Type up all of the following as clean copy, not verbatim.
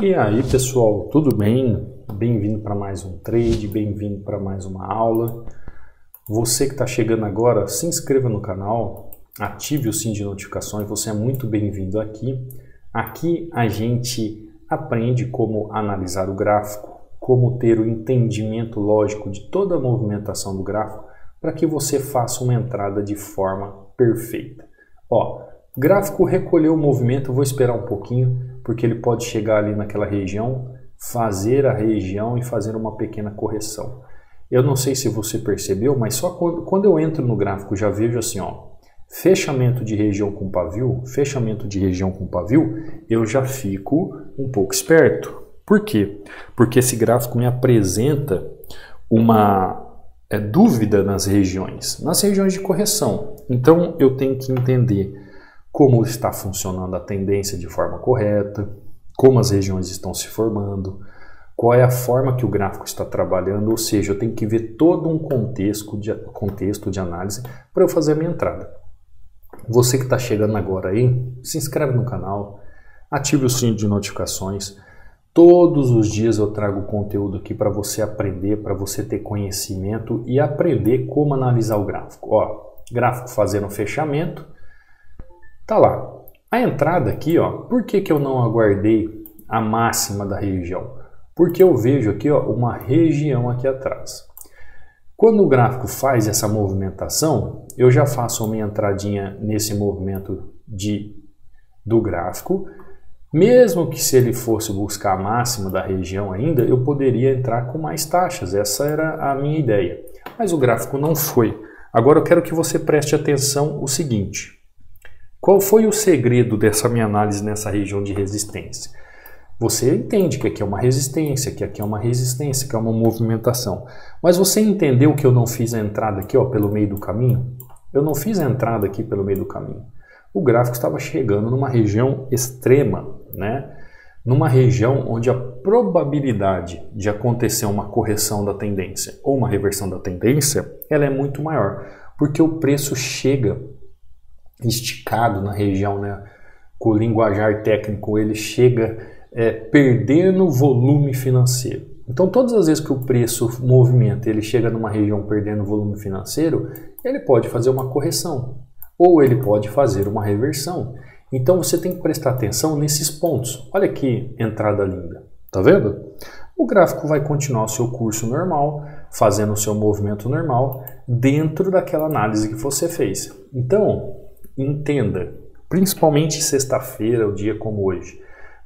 E aí pessoal, tudo bem? Bem-vindo para mais um trade, bem-vindo para mais uma aula. Você que está chegando agora, se inscreva no canal, ative o sininho de notificações, você é muito bem-vindo aqui. Aqui a gente aprende como analisar o gráfico, como ter o entendimento lógico de toda a movimentação do gráfico para que você faça uma entrada de forma perfeita. Ó, gráfico recolheu o movimento, eu vou esperar um pouquinho, porque ele pode chegar ali naquela região, fazer a região e fazer uma pequena correção. Eu não sei se você percebeu, mas só quando eu entro no gráfico já vejo assim, ó, fechamento de região com pavio, fechamento de região com pavio, eu já fico um pouco esperto. Por quê? Porque esse gráfico me apresenta uma dúvida nas regiões de correção. Então eu tenho que entender como está funcionando a tendência de forma correta, como as regiões estão se formando, qual é a forma que o gráfico está trabalhando, ou seja, eu tenho que ver todo um contexto de análise para eu fazer a minha entrada. Você que está chegando agora aí, se inscreve no canal, ative o sininho de notificações. Todos os dias eu trago conteúdo aqui para você aprender, para você ter conhecimento e aprender como analisar o gráfico. Ó, gráfico fazendo fechamento. Tá lá. A entrada aqui, ó, por que eu não aguardei a máxima da região? Porque eu vejo aqui, ó, uma região aqui atrás. Quando o gráfico faz essa movimentação, eu já faço a minha entradinha nesse movimento do gráfico. Mesmo que se ele fosse buscar a máxima da região ainda, eu poderia entrar com mais taxas. Essa era a minha ideia. Mas o gráfico não foi. Agora eu quero que você preste atenção o seguinte. Qual foi o segredo dessa minha análise nessa região de resistência? Você entende que aqui é uma resistência, que aqui é uma resistência, que é uma movimentação. Mas você entendeu que eu não fiz a entrada aqui, ó, pelo meio do caminho? Eu não fiz a entrada aqui pelo meio do caminho. O gráfico estava chegando numa região extrema, né? Numa região onde a probabilidade de acontecer uma correção da tendência ou uma reversão da tendência, ela é muito maior, porque o preço chega esticado na região, né? Com o linguajar técnico, ele chega perdendo volume financeiro. Então, todas as vezes que o preço movimenta, ele chega numa região perdendo volume financeiro, ele pode fazer uma correção ou ele pode fazer uma reversão. Então, você tem que prestar atenção nesses pontos. Olha que entrada linda, tá vendo? O gráfico vai continuar o seu curso normal, fazendo o seu movimento normal, dentro daquela análise que você fez. Então, entenda, principalmente sexta-feira, um dia como hoje,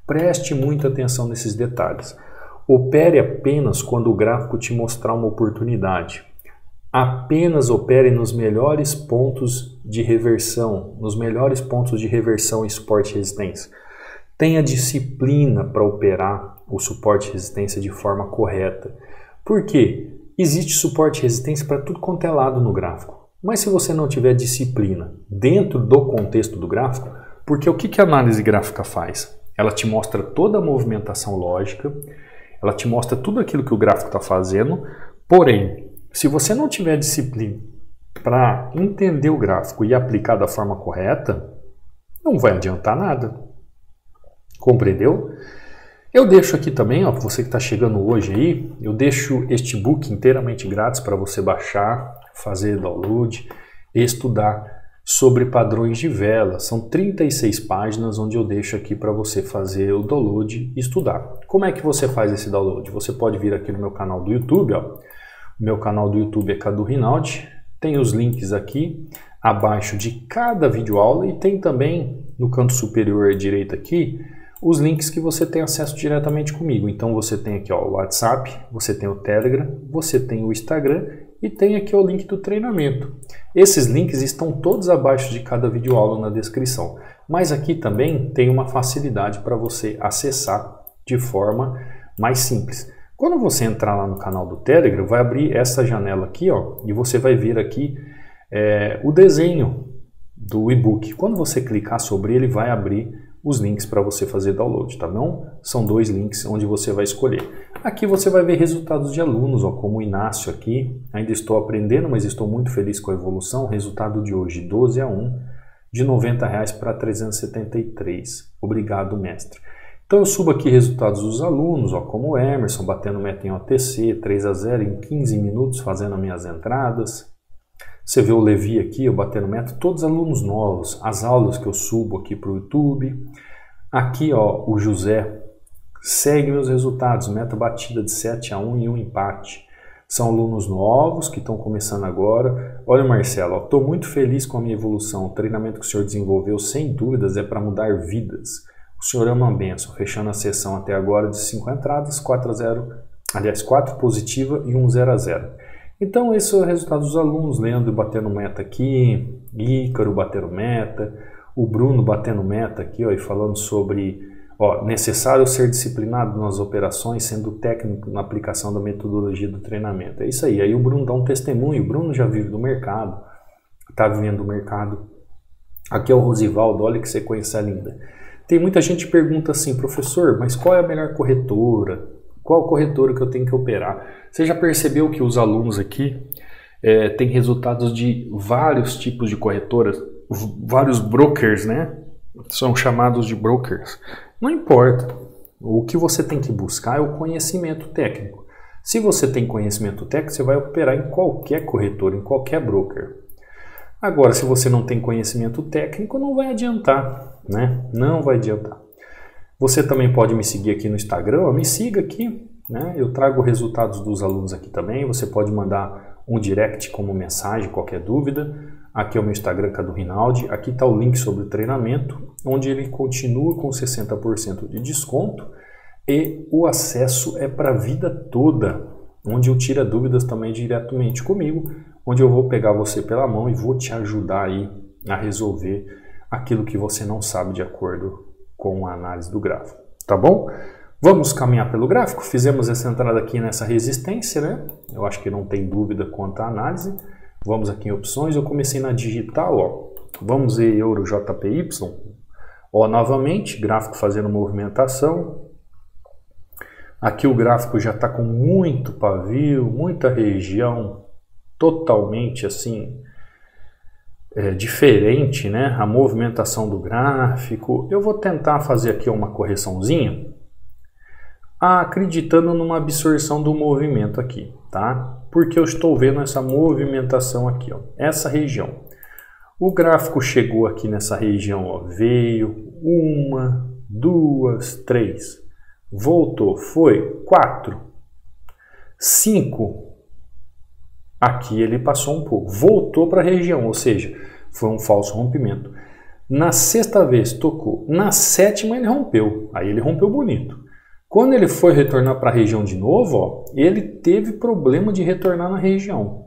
preste muita atenção nesses detalhes. Opere apenas quando o gráfico te mostrar uma oportunidade. Apenas opere nos melhores pontos de reversão, e suporte e resistência. Tenha disciplina para operar o suporte e resistência de forma correta. Por quê? Existe suporte e resistência para tudo quanto é lado no gráfico. Mas se você não tiver disciplina dentro do contexto do gráfico, porque o que a análise gráfica faz? Ela te mostra toda a movimentação lógica, ela te mostra tudo aquilo que o gráfico está fazendo, porém, se você não tiver disciplina para entender o gráfico e aplicar da forma correta, não vai adiantar nada. Compreendeu? Eu deixo aqui também, ó, você que está chegando hoje aí, eu deixo este book inteiramente grátis para você baixar, fazer download e estudar sobre padrões de vela. São 36 páginas onde eu deixo aqui para você fazer o download e estudar. Como é que você faz esse download? Você pode vir aqui no meu canal do YouTube, ó. O meu canal do YouTube é Cadu Rinaldi. Tem os links aqui abaixo de cada videoaula e tem também no canto superior direito aqui os links que você tem acesso diretamente comigo. Então você tem aqui, ó, o WhatsApp, você tem o Telegram, você tem o Instagram e tem aqui o link do treinamento. Esses links estão todos abaixo de cada videoaula na descrição. Mas aqui também tem uma facilidade para você acessar de forma mais simples. Quando você entrar lá no canal do Telegram, vai abrir essa janela aqui, ó, e você vai ver aqui o desenho do e-book. Quando você clicar sobre ele, vai abrir os links para você fazer download, tá bom? São 2 links onde você vai escolher. Aqui você vai ver resultados de alunos, ó, como o Inácio aqui. Ainda estou aprendendo, mas estou muito feliz com a evolução. Resultado de hoje, 12-1, de R$ 90 para 373. Obrigado, mestre. Então eu subo aqui resultados dos alunos, ó, como o Emerson batendo meta em OTC, 3-0 em 15 minutos fazendo as minhas entradas. Você vê o Levi aqui, eu batendo meta, todos alunos novos, as aulas que eu subo aqui para o YouTube. Aqui, ó, o José segue meus resultados, meta batida de 7-1 e um empate. São alunos novos que estão começando agora. Olha, Marcelo, estou muito feliz com a minha evolução. O treinamento que o senhor desenvolveu, sem dúvidas, é para mudar vidas. O senhor é uma bênção, fechando a sessão até agora de 5 entradas, 4 positiva e 1 0-0. Então, esse é o resultado dos alunos. Leandro batendo meta aqui, Ícaro batendo meta, o Bruno batendo meta aqui, ó, e falando sobre, ó, necessário ser disciplinado nas operações, sendo técnico na aplicação da metodologia do treinamento. É isso aí. Aí o Bruno dá um testemunho. O Bruno já vive do mercado, está vivendo do mercado. Aqui é o Rosivaldo, olha que sequência linda. Tem muita gente que pergunta assim, professor, mas qual é a melhor corretora? Qual corretora que eu tenho que operar? Você já percebeu que os alunos aqui têm resultados de vários tipos de corretoras, vários brokers, né? São chamados de brokers. Não importa. O que você tem que buscar é o conhecimento técnico. Se você tem conhecimento técnico, você vai operar em qualquer corretora, em qualquer broker. Agora, se você não tem conhecimento técnico, não vai adiantar, né? Não vai adiantar. Você também pode me seguir aqui no Instagram, me siga aqui, né? Eu trago resultados dos alunos aqui também. Você pode mandar um direct como mensagem, qualquer dúvida. Aqui é o meu Instagram, Cadu Rinaldi. Aqui está o link sobre o treinamento, onde ele continua com 60% de desconto e o acesso é para a vida toda, onde eu tiro dúvidas também diretamente comigo, onde eu vou pegar você pela mão e vou te ajudar aí a resolver aquilo que você não sabe de acordo com a análise do gráfico, tá bom? Vamos caminhar pelo gráfico. Fizemos essa entrada aqui nessa resistência, né? Eu acho que não tem dúvida quanto à análise. Vamos aqui em opções. Eu comecei na digital, ó. Vamos ver Euro JPY. Ó, novamente, gráfico fazendo movimentação. Aqui o gráfico já está com muito pavio, muita região totalmente assim diferente, né? A movimentação do gráfico. Eu vou tentar fazer aqui uma correçãozinha, acreditando numa absorção do movimento aqui, tá? Porque eu estou vendo essa movimentação aqui, ó, essa região. O gráfico chegou aqui nessa região, ó, veio 1, 2, 3, voltou, foi 4, 5. Aqui ele passou um pouco, voltou para a região, ou seja, foi um falso rompimento. Na sexta vez tocou, na sétima ele rompeu, aí ele rompeu bonito. Quando ele foi retornar para a região de novo, ó, ele teve problema de retornar na região.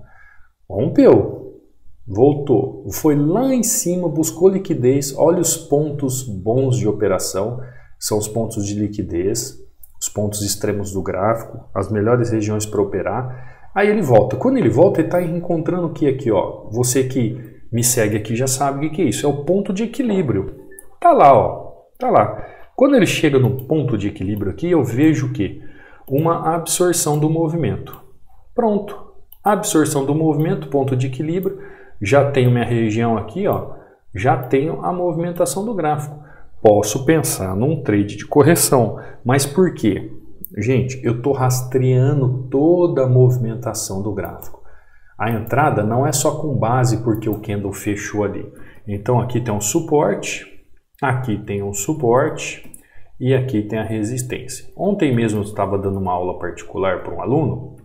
Rompeu, voltou, foi lá em cima, buscou liquidez. Olha os pontos bons de operação, são os pontos de liquidez, os pontos extremos do gráfico, as melhores regiões para operar. Aí ele volta. Quando ele volta, ele está encontrando o que aqui, ó? Você que me segue aqui já sabe o que é isso. É o ponto de equilíbrio. Tá lá, ó. Tá lá. Quando ele chega no ponto de equilíbrio aqui, eu vejo o quê? Uma absorção do movimento. Pronto. Absorção do movimento, ponto de equilíbrio. Já tenho minha região aqui, ó. Já tenho a movimentação do gráfico. Posso pensar num trade de correção. Mas por quê? Gente, eu estou rastreando toda a movimentação do gráfico. A entrada não é só com base porque o candle fechou ali. Então aqui tem um suporte, aqui tem um suporte e aqui tem a resistência. Ontem mesmo eu estava dando uma aula particular para um aluno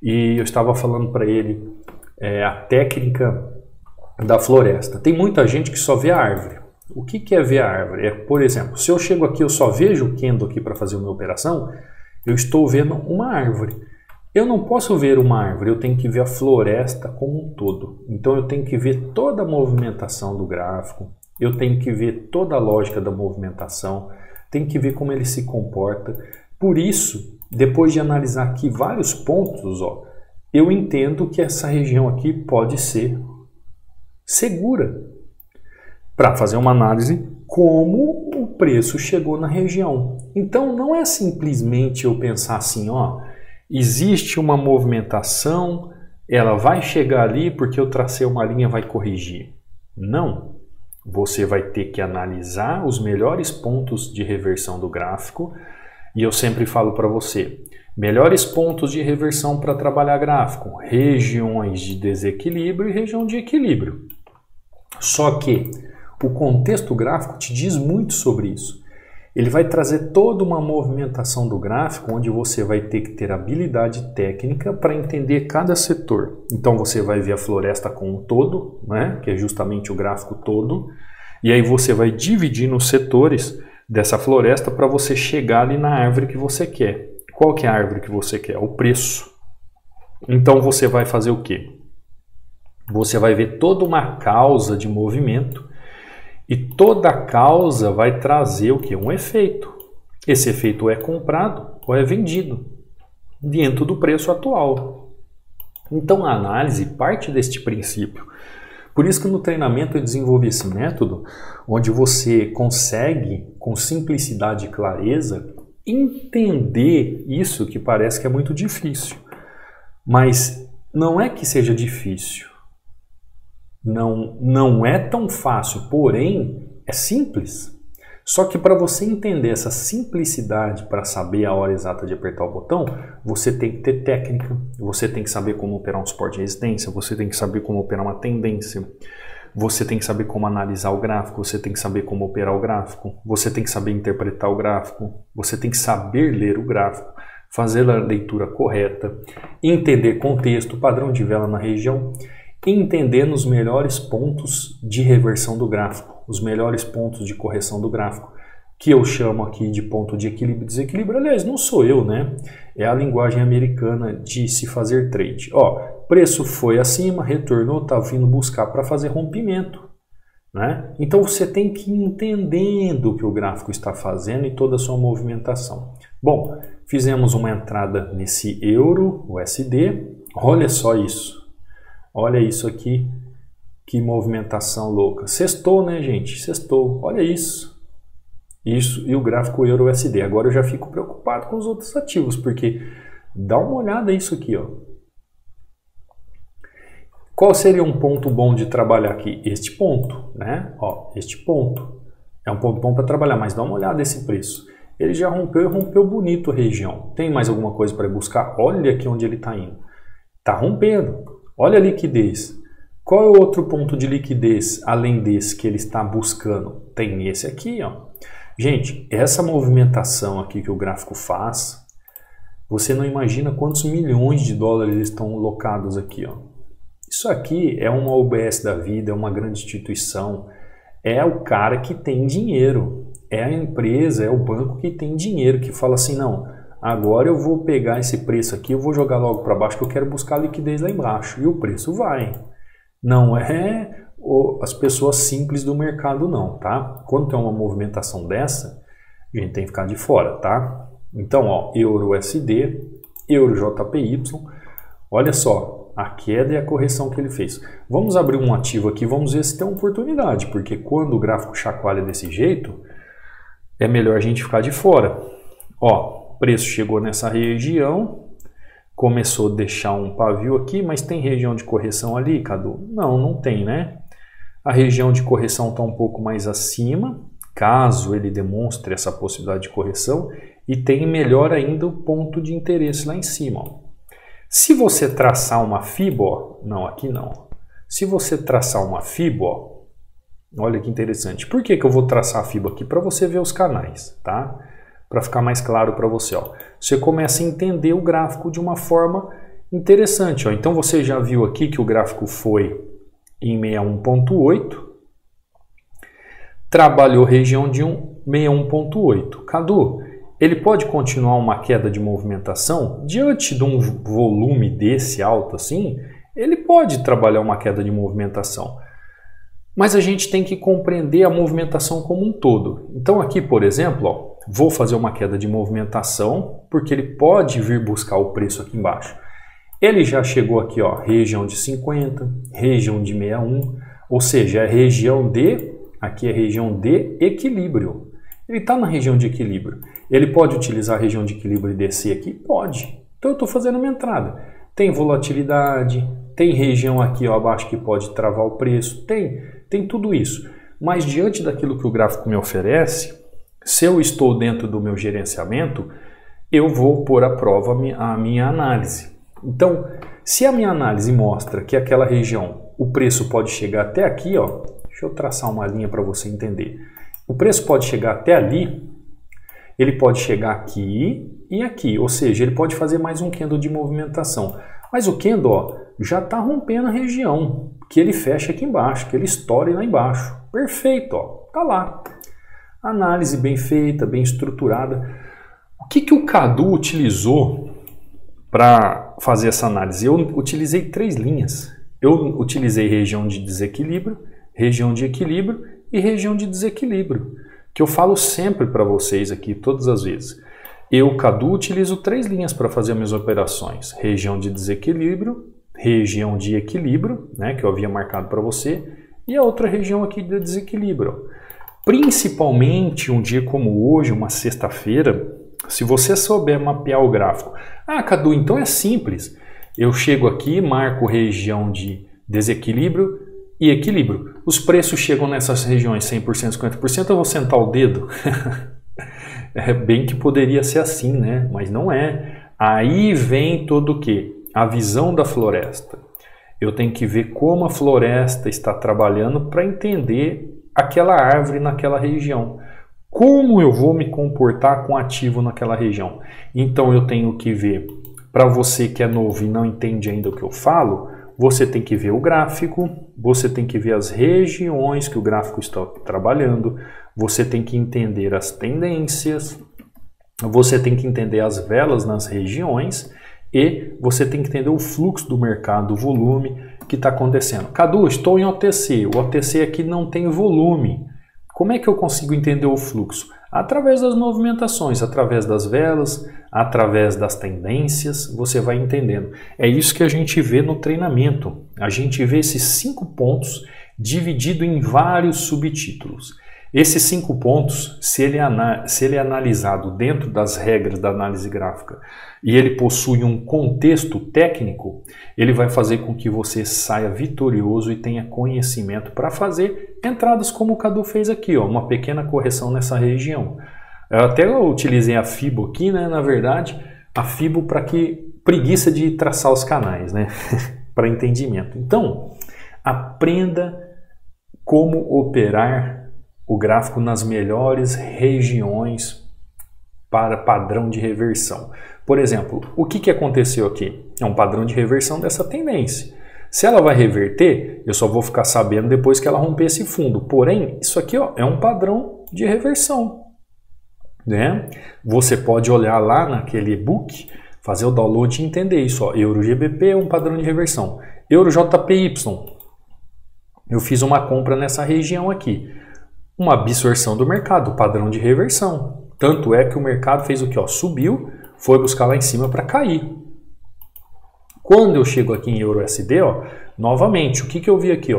e eu estava falando para ele a técnica da floresta. Tem muita gente que só vê a árvore. O que é ver a árvore? Por exemplo, se eu chego aqui eu só vejo o candle aqui para fazer uma operação, eu estou vendo uma árvore. Eu não posso ver uma árvore, eu tenho que ver a floresta como um todo. Então eu tenho que ver toda a movimentação do gráfico, eu tenho que ver toda a lógica da movimentação, tenho que ver como ele se comporta. Por isso, depois de analisar aqui vários pontos, ó, eu entendo que essa região aqui pode ser segura para fazer uma análise como o preço chegou na região. Então não é simplesmente eu pensar assim, ó, existe uma movimentação, ela vai chegar ali porque eu tracei uma linha, vai corrigir. Não. você vai ter que analisar os melhores pontos de reversão do gráfico. E eu sempre falo para você, melhores pontos de reversão para trabalhar gráfico, regiões de desequilíbrio e região de equilíbrio. Só que o contexto gráfico te diz muito sobre isso. Ele vai trazer toda uma movimentação do gráfico onde você vai ter que ter habilidade técnica para entender cada setor. Então você vai ver a floresta como um todo, né? Que é justamente o gráfico todo, e aí você vai dividir nos setores dessa floresta para você chegar ali na árvore que você quer. Qual que é a árvore que você quer? O preço. Então você vai fazer o quê? Você vai ver toda uma causa de movimento e toda causa vai trazer o quê? Um efeito. Esse efeito é comprado ou é vendido dentro do preço atual. Então a análise parte deste princípio. Por isso que no treinamento eu desenvolvi esse método onde você consegue, com simplicidade e clareza, entender isso que parece que é muito difícil. Mas não é que seja difícil. Não é tão fácil, porém é simples. Só que para você entender essa simplicidade, para saber a hora exata de apertar o botão, você tem que ter técnica, você tem que saber como operar um suporte de resistência, você tem que saber como operar uma tendência, você tem que saber como analisar o gráfico, você tem que saber como operar o gráfico, você tem que saber interpretar o gráfico, você tem que saber ler o gráfico, fazer a leitura correta, entender contexto, padrão de vela na região, entender os melhores pontos de reversão do gráfico, os melhores pontos de correção do gráfico, que eu chamo aqui de ponto de equilíbrio e desequilíbrio. Aliás, não sou eu, né? É a linguagem americana de se fazer trade. Ó, preço foi acima, retornou, tá vindo buscar para fazer rompimento, né? Então você tem que ir entendendo o que o gráfico está fazendo e toda a sua movimentação. Bom, fizemos uma entrada nesse euro, USD. Olha só isso. Olha isso aqui, que movimentação louca. Sextou, né, gente? Sextou. Olha isso. Isso e o gráfico euro-USD. Agora eu já fico preocupado com os outros ativos, porque dá uma olhada nisso aqui, ó. Qual seria um ponto bom de trabalhar aqui? Este ponto, né? Ó, este ponto. É um ponto bom para trabalhar, mas dá uma olhada nesse preço. Ele já rompeu e rompeu bonito a região. Tem mais alguma coisa para buscar? Olha aqui onde ele está indo. Está rompendo. Olha a liquidez. Qual é o outro ponto de liquidez além desse que ele está buscando? Tem esse aqui, ó. Gente, essa movimentação aqui que o gráfico faz, você não imagina quantos milhões de dólares estão alocados aqui, ó. Isso aqui é uma UBS da vida, é uma grande instituição, é o cara que tem dinheiro, é a empresa, é o banco que tem dinheiro, que fala assim, não, agora eu vou pegar esse preço aqui, eu vou jogar logo para baixo, que eu quero buscar liquidez lá embaixo. E o preço vai. Não é as pessoas simples do mercado não, tá? Quando tem uma movimentação dessa, a gente tem que ficar de fora, tá? Então, ó, euro-USD, euro-JPY, olha só, a queda e a correção que ele fez. Vamos abrir um ativo aqui, vamos ver se tem uma oportunidade, porque quando o gráfico chacoalha desse jeito, é melhor a gente ficar de fora. Ó, o preço chegou nessa região, começou a deixar um pavio aqui, mas tem região de correção ali, Cadu? Não, não tem, né? A região de correção está um pouco mais acima, caso ele demonstre essa possibilidade de correção, e tem melhor ainda o ponto de interesse lá em cima. Ó. Se você traçar uma FIBO, ó, não, aqui não. Se você traçar uma FIBO, ó, olha que interessante. Por que eu vou traçar a FIBO aqui? Para você ver os canais, tá? Para ficar mais claro para você. Ó. Você começa a entender o gráfico de uma forma interessante. Ó. Então você já viu aqui que o gráfico foi em 61.8, trabalhou região de 61.8. Cadu, ele pode continuar uma queda de movimentação? Diante de um volume desse alto assim, ele pode trabalhar uma queda de movimentação. Mas a gente tem que compreender a movimentação como um todo. Então aqui, por exemplo, ó, vou fazer uma queda de movimentação, porque ele pode vir buscar o preço aqui embaixo. Ele já chegou aqui, ó, região de 50, região de 61, ou seja, é região de, aqui é região de equilíbrio. Ele está na região de equilíbrio. Ele pode utilizar a região de equilíbrio e descer aqui? Pode. Então eu estou fazendo a minha entrada. Tem volatilidade, tem região aqui ó, abaixo que pode travar o preço, tem tudo isso. mas diante daquilo que o gráfico me oferece, se eu estou dentro do meu gerenciamento, eu vou pôr à prova a minha análise. Então, se a minha análise mostra que aquela região, o preço pode chegar até aqui, ó, deixa eu traçar uma linha para você entender. O preço pode chegar até ali, ele pode chegar aqui e aqui, ou seja, ele pode fazer mais um candle de movimentação. Mas o candle, ó, já está rompendo a região, que ele fecha aqui embaixo, que ele estoure lá embaixo. Perfeito, ó, tá lá. Análise bem feita, bem estruturada. O que o Cadu utilizou para fazer essa análise? Eu utilizei 3 linhas. Eu utilizei região de desequilíbrio, região de equilíbrio e região de desequilíbrio, que eu falo sempre para vocês aqui, todas as vezes. Eu, Cadu, utilizo 3 linhas para fazer as minhas operações. Região de desequilíbrio, região de equilíbrio, né, que eu havia marcado para você, e a outra região aqui de desequilíbrio. Principalmente um dia como hoje, uma sexta-feira, se você souber mapear o gráfico. Ah, Cadu, então é simples. Eu chego aqui, marco região de desequilíbrio e equilíbrio. Os preços chegam nessas regiões 100%, 50%, eu vou sentar o dedo? É bem que poderia ser assim, né? Mas não é. Aí vem todo o quê? A visão da floresta. Eu tenho que ver como a floresta está trabalhando para entender aquela árvore naquela região. Como eu vou me comportar com ativo naquela região? Então eu tenho que ver, para você que é novo e não entende ainda o que eu falo, você tem que ver o gráfico, você tem que ver as regiões que o gráfico está trabalhando, você tem que entender as tendências, você tem que entender as velas nas regiões e você tem que entender o fluxo do mercado, o volume que está acontecendo. Cadu, estou em OTC, o OTC aqui não tem volume. Como é que eu consigo entender o fluxo? Através das movimentações, através das velas, através das tendências, você vai entendendo. É isso que a gente vê no treinamento. A gente vê esses 5 pontos dividido em vários subtítulos. Esses 5 pontos, se ele é analisado dentro das regras da análise gráfica e ele possui um contexto técnico, ele vai fazer com que você saia vitorioso e tenha conhecimento para fazer entradas como o Cadu fez aqui, ó, uma pequena correção nessa região. Eu até utilizei a FIBO aqui, né, na verdade, a FIBO para que preguiça de traçar os canais, né, para entendimento. Então, aprenda como operar o gráfico nas melhores regiões para padrão de reversão. Por exemplo, o que aconteceu aqui? É um padrão de reversão dessa tendência. Se ela vai reverter, eu só vou ficar sabendo depois que ela romper esse fundo. Porém, isso aqui, ó, é um padrão de reversão, né? Você pode olhar lá naquele e-book, fazer o download e entender isso. Ó. Euro GBP é um padrão de reversão. Euro JPY, eu fiz uma compra nessa região aqui. Uma absorção do mercado, padrão de reversão. Tanto é que o mercado fez o que? Subiu, foi buscar lá em cima para cair. Quando eu chego aqui em EURUSD, novamente, o que eu vi aqui?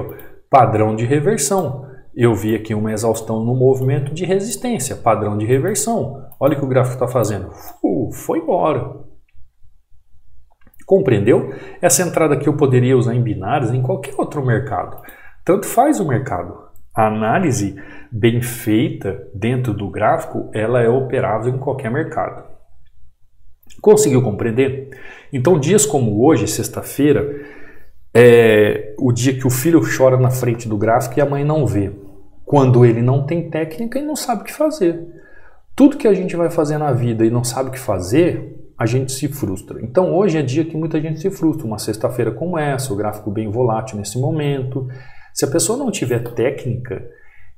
Padrão de reversão. Eu vi aqui uma exaustão no movimento de resistência, padrão de reversão. Olha o que o gráfico está fazendo. Foi embora. Compreendeu? Essa entrada aqui eu poderia usar em binários, em qualquer outro mercado. Tanto faz o mercado. A análise bem feita dentro do gráfico, ela é operável em qualquer mercado. Conseguiu compreender? Então, dias como hoje, sexta-feira, é o dia que o filho chora na frente do gráfico e a mãe não vê. Quando ele não tem técnica e não sabe o que fazer. Tudo que a gente vai fazer na vida e não sabe o que fazer, a gente se frustra. Então, hoje é dia que muita gente se frustra. Uma sexta-feira como essa, o gráfico bem volátil nesse momento. Se a pessoa não tiver técnica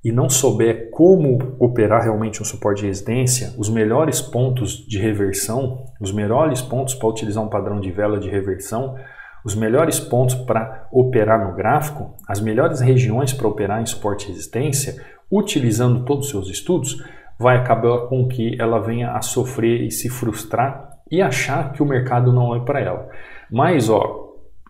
e não souber como operar realmente um suporte de resistência, os melhores pontos de reversão, os melhores pontos para utilizar um padrão de vela de reversão, os melhores pontos para operar no gráfico, as melhores regiões para operar em suporte e resistência, utilizando todos os seus estudos, vai acabar com que ela venha a sofrer e se frustrar e achar que o mercado não é para ela. Mas,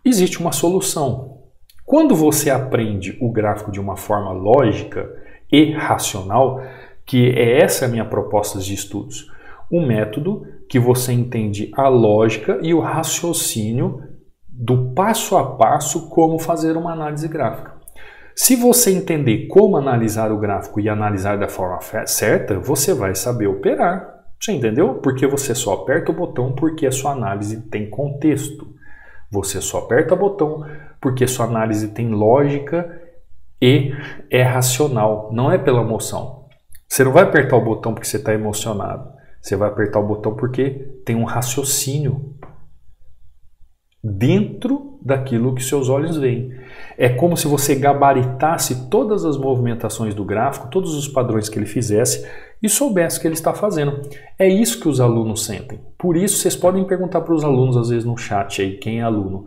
existe uma solução. Quando você aprende o gráfico de uma forma lógica e racional, que é essa a minha proposta de estudos, um método que você entende a lógica e o raciocínio do passo a passo como fazer uma análise gráfica. Se você entender como analisar o gráfico e analisar da forma certa, você vai saber operar. Você entendeu? Porque você só aperta o botão porque a sua análise tem contexto. Você só aperta o botão porque a sua análise tem lógica e é racional, não é pela emoção. Você não vai apertar o botão porque você está emocionado. Você vai apertar o botão porque tem um raciocínio dentro daquilo que seus olhos veem. É como se você gabaritasse todas as movimentações do gráfico, todos os padrões que ele fizesse e soubesse o que ele está fazendo. É isso que os alunos sentem. Por isso, vocês podem perguntar para os alunos, às vezes no chat aí, quem é aluno.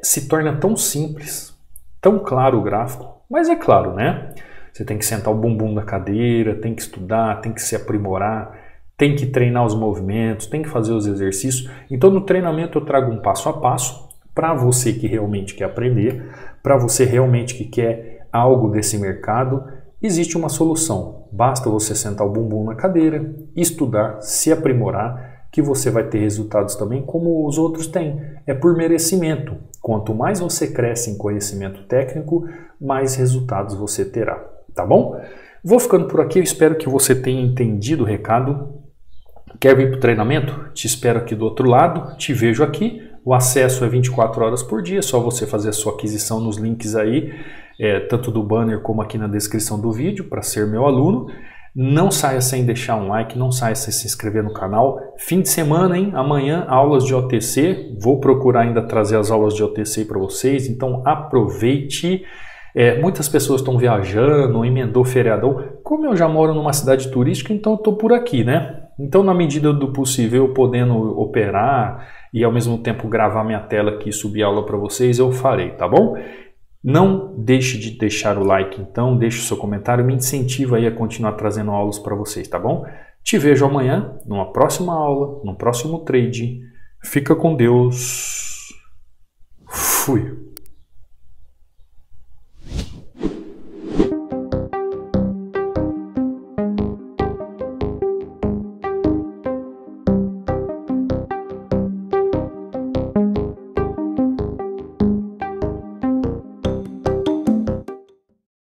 Se torna tão simples, tão claro o gráfico, mas é claro, né? Você tem que sentar o bumbum na cadeira, tem que estudar, tem que se aprimorar, tem que treinar os movimentos, tem que fazer os exercícios. Então no treinamento eu trago um passo a passo para você que realmente quer aprender, para você realmente que quer algo desse mercado. Existe uma solução, basta você sentar o bumbum na cadeira, estudar, se aprimorar, que você vai ter resultados também como os outros têm. É por merecimento. Quanto mais você cresce em conhecimento técnico, mais resultados você terá, tá bom? Vou ficando por aqui, eu espero que você tenha entendido o recado. Quer vir para o treinamento? Te espero aqui do outro lado, te vejo aqui. O acesso é 24 horas por dia, é só você fazer a sua aquisição nos links aí, tanto do banner como aqui na descrição do vídeo, para ser meu aluno. Não saia sem deixar um like, não saia sem se inscrever no canal. Fim de semana, hein? Amanhã, aulas de OTC. Vou procurar ainda trazer as aulas de OTC para vocês, então aproveite. Muitas pessoas estão viajando, emendou feriadão. Como eu já moro numa cidade turística, então eu estou por aqui, né? Então, na medida do possível, podendo operar e ao mesmo tempo gravar minha tela aqui e subir aula para vocês, eu farei, tá bom? Não deixe de deixar o like, então, deixe o seu comentário, me incentiva aí a continuar trazendo aulas para vocês, tá bom? Te vejo amanhã, numa próxima aula, no próximo trade. Fica com Deus. Fui!